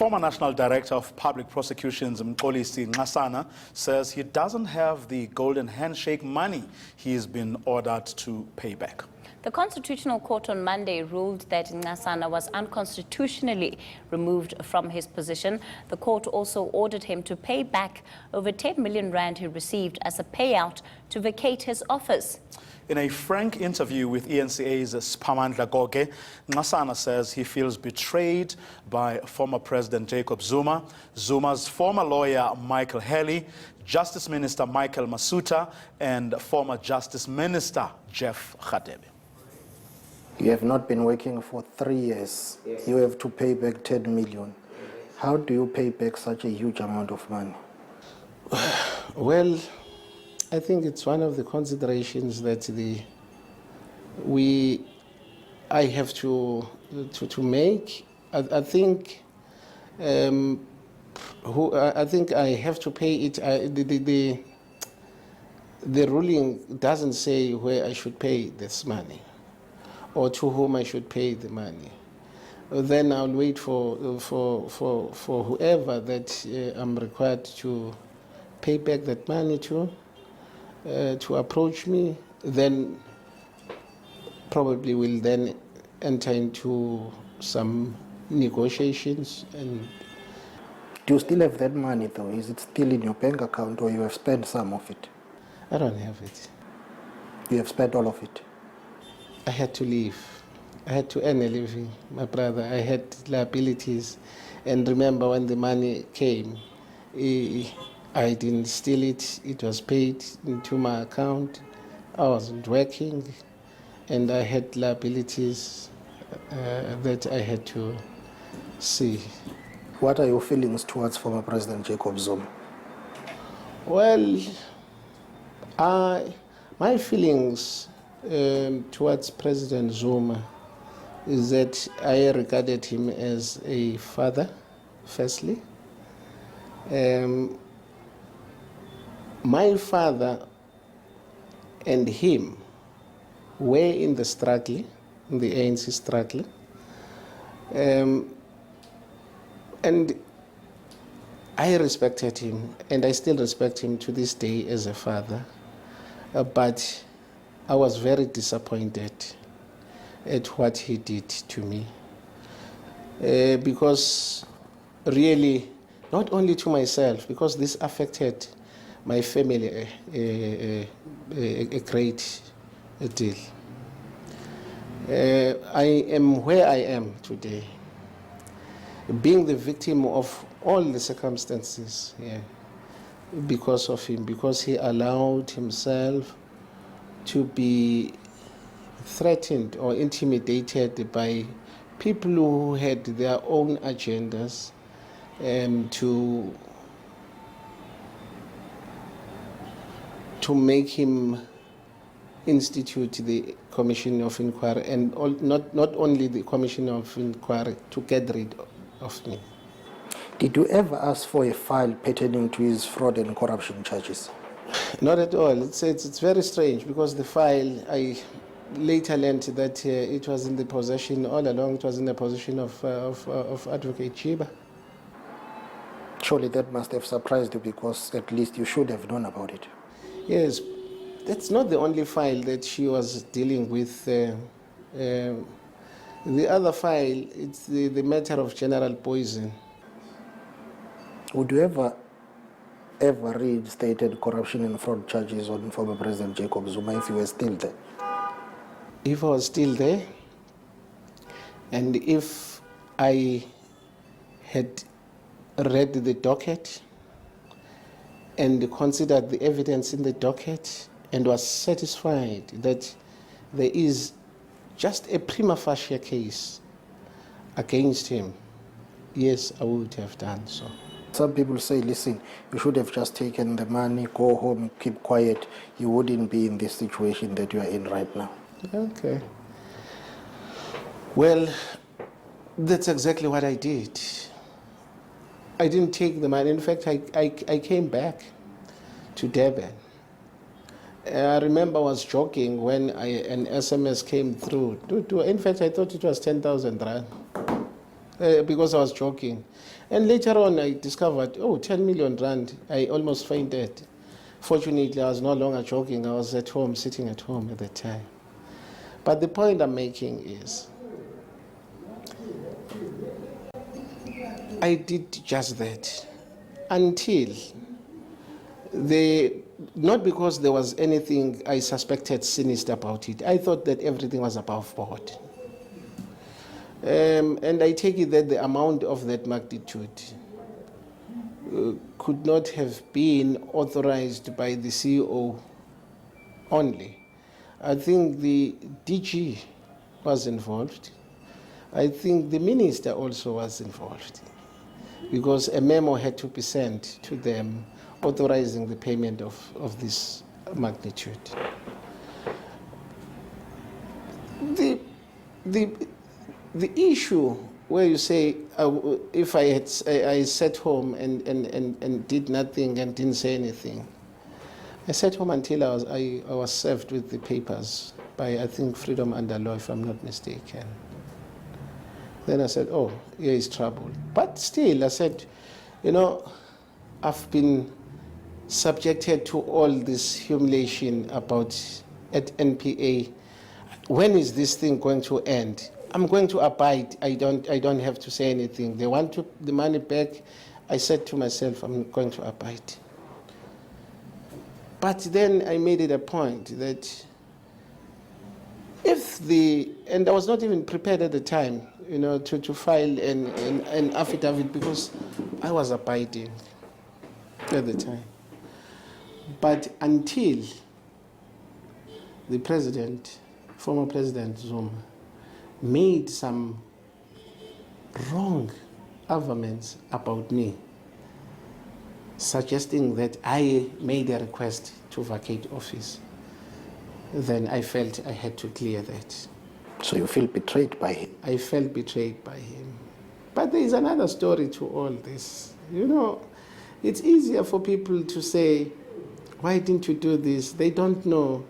Former National Director of Public Prosecutions, Mxolisi Nxasana, says he doesn't have the golden handshake money he's been ordered to pay back. The Constitutional Court on Monday ruled that Nxasana was unconstitutionally removed from his position. The court also ordered him to pay back over 10 million rand he received as a payout to vacate his office. In a frank interview with ENCA's Spamandla Goge, Nxasana says he feels betrayed by former President Jacob Zuma, Zuma's former lawyer Michael Haley, Justice Minister Michael Masuta, and former Justice Minister Jeff Radebe. You have not been working for 3 years. Yes. You have to pay back 10 million. How do you pay back such a huge amount of money? Well, I think it's one of the considerations that I have to make. I think I have to pay it. The ruling doesn't say where I should pay this money or to whom I should pay the money. Then I'll wait for whoever that I'm required to pay back that money to approach me. Then probably will then enter into some negotiations. And do you still have that money though? Is it still in your bank account or you have spent some of it? I don't have it. You have spent all of it? I had to leave. I had to earn a living, my brother. I had liabilities. And remember when the money came, I didn't steal it. It was paid into my account. I wasn't working. And I had liabilities that I had to see. What are your feelings towards former President Jacob Zuma? Well, my feelings towards President Zuma is that I regarded him as a father, firstly. My father and him were in the struggle, in the ANC struggle. And I respected him, and I still respect him to this day as a father. But I was very disappointed at what he did to me. Because really, not only to myself, because this affected my family a great deal. I am where I am today, being the victim of all the circumstances here, because of him, because he allowed himself to be threatened or intimidated by people who had their own agendas to make him institute the Commission of Inquiry, and not only the Commission of Inquiry, to get rid of me. Did you ever ask for a file pertaining to his fraud and corruption charges? Not at all. It's very strange, because the file, I later learned that it was in the possession, all along it was in the possession of Advocate Chiba. Surely that must have surprised you, because at least you should have known about it. Yes, that's not the only file that she was dealing with. The other file, it's the matter of general poison. Would you ever reinstated corruption and fraud charges on former President Jacob Zuma if you were still there? If I was still there, and if I had read the docket and considered the evidence in the docket and was satisfied that there is just a prima facie case against him, yes, I would have done so. Some people say, listen, you should have just taken the money, go home, keep quiet. You wouldn't be in this situation that you are in right now. Okay. Well, that's exactly what I did. I didn't take the money. In fact, I came back to Durban. I remember I was joking when an SMS came through. In fact, I thought it was 10,000 rand. because I was joking. And later on, I discovered, 10 million rand. I almost fainted. Fortunately, I was no longer joking. I was at home, sitting at home at the time. But the point I'm making is, I did just that until not because there was anything I suspected sinister about it. I thought that everything was above board. And I take it that the amount of that magnitude could not have been authorized by the CEO only. I think the DG was involved. I think the minister also was involved, because a memo had to be sent to them authorizing the payment of this magnitude. The issue where you say, if I sat home and did nothing and didn't say anything, I sat home until I was served with the papers by, I think, Freedom Under Law, if I'm not mistaken. Then I said, here is trouble. But still, I said, I've been subjected to all this humiliation about at NPA. When is this thing going to end? I'm going to abide. I don't have to say anything. They want the money back. I said to myself, I'm going to abide. But then I made it a point that and I was not even prepared at the time, to file an affidavit, because I was abiding at the time. But until the former President Zuma, made some wrong arguments about me, suggesting that I made a request to vacate office, then I felt I had to clear that. So you feel betrayed by him? I felt betrayed by him. But there is another story to all this. It's easier for people to say, why didn't you do this? They don't know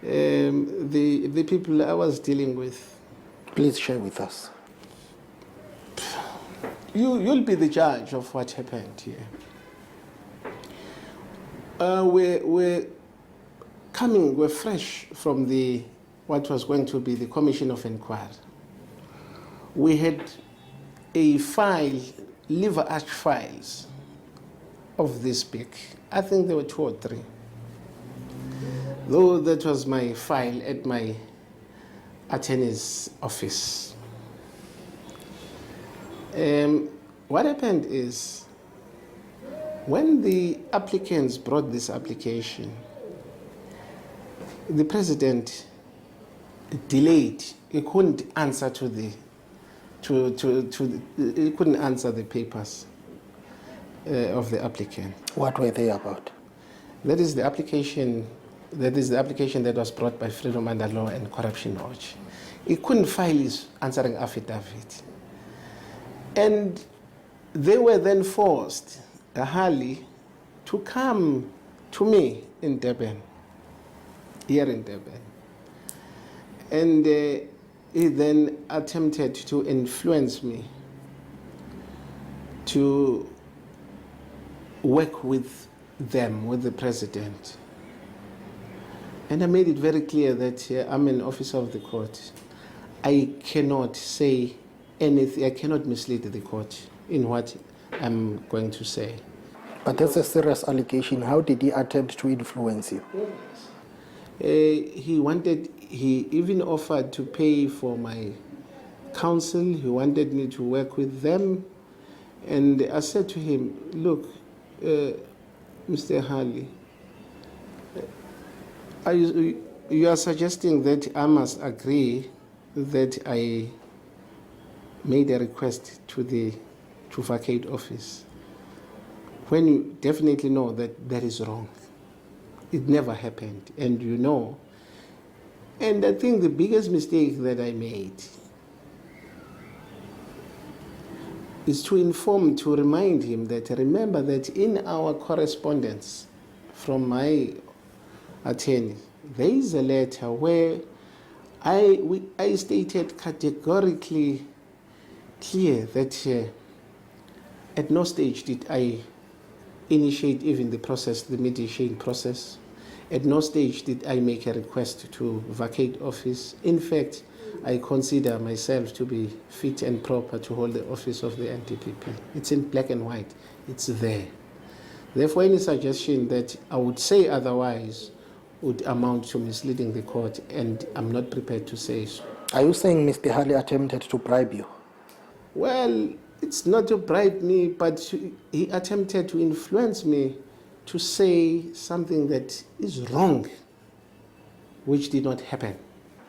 the people I was dealing with. Please share with us. You'll be the judge of what happened here. We're fresh from what was going to be the Commission of Inquiry. We had a file, liver arch files of this big. I think there were 2 or 3. Though that was my file at my attorney's office. What happened is, when the applicants brought this application, the president delayed. He couldn't answer he couldn't answer the papers of the applicant. What were they about? That is the application that was brought by Freedom Under Law and Corruption Watch. He couldn't file his answering affidavit. And they were then forced, Harley, to come to me in Durban, here in Durban. And he then attempted to influence me to work with them, with the president. And I made it very clear that I'm an officer of the court. I cannot say anything, I cannot mislead the court in what I'm going to say. But that's a serious allegation. How did he attempt to influence you? He even offered to pay for my counsel. He wanted me to work with them. And I said to him, look, Mr. Harley, you are suggesting that I must agree that I made a request to vacate office, when you definitely know that that is wrong. It never happened, and you know. And I think the biggest mistake that I made is to remind him that, remember that in our correspondence from my attorney, there is a letter where I stated categorically clear that at no stage did I initiate even the mediation process. At no stage did I make a request to vacate office. In fact, I consider myself to be fit and proper to hold the office of the NDPP. It's in black and white. It's there. Therefore, any suggestion that I would say otherwise would amount to misleading the court, and I'm not prepared to say so. Are you saying Mr. Hali attempted to bribe you? Well, it's not to bribe me, but he attempted to influence me to say something that is wrong, which did not happen.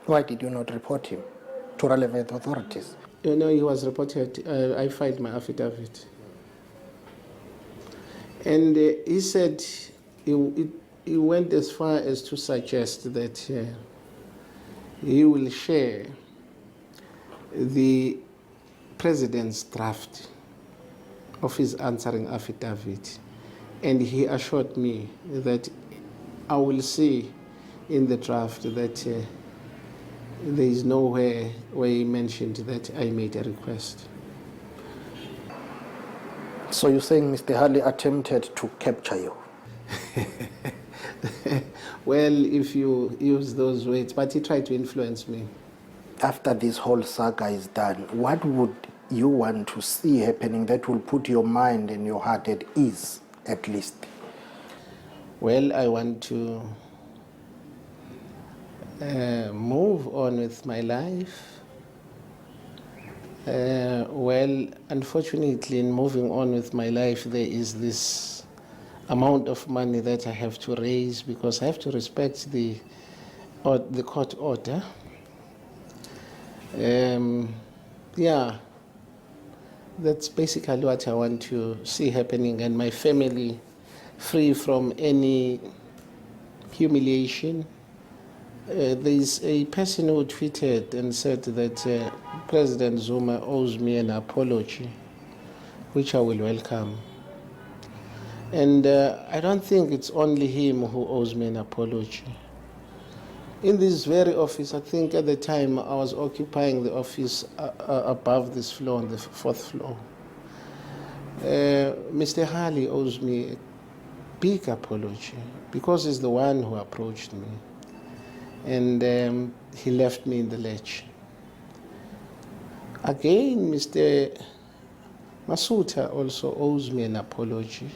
Why did you not report him to relevant authorities? You know, he was reported, I filed my affidavit. And he said he went as far as to suggest that he will share the president's draft of his answering affidavit. And he assured me that I will see in the draft that there is nowhere where he mentioned that I made a request. So you're saying Mr. Hali attempted to capture you? Well, if you use those words, but he tried to influence me. After this whole saga is done, what would you want to see happening that will put your mind and your heart at ease, at least? Well, I want to move on with my life. Well, unfortunately, in moving on with my life, there is this amount of money that I have to raise because I have to respect the court order. Yeah, that's basically what I want to see happening, and my family free from any humiliation. There's a person who tweeted and said that President Zuma owes me an apology, which I will welcome. And I don't think it's only him who owes me an apology. In this very office, I think at the time I was occupying the office above this floor, on the 4th floor. Mr. Hali owes me a big apology because he's the one who approached me. And he left me in the lurch. Again, Mr. Masuta also owes me an apology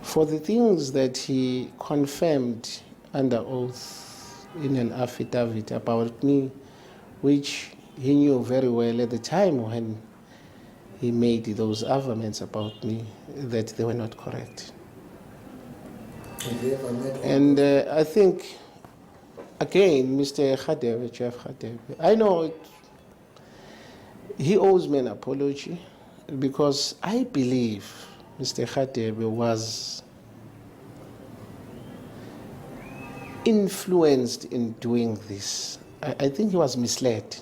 for the things that he confirmed under oath in an affidavit about me, which he knew very well at the time when he made those arguments about me that they were not correct. And I think, again, Mr. Khadebe, Jeff Khadebe, I know he owes me an apology because I believe Mr. Khadebe was influenced in doing this. I think he was misled.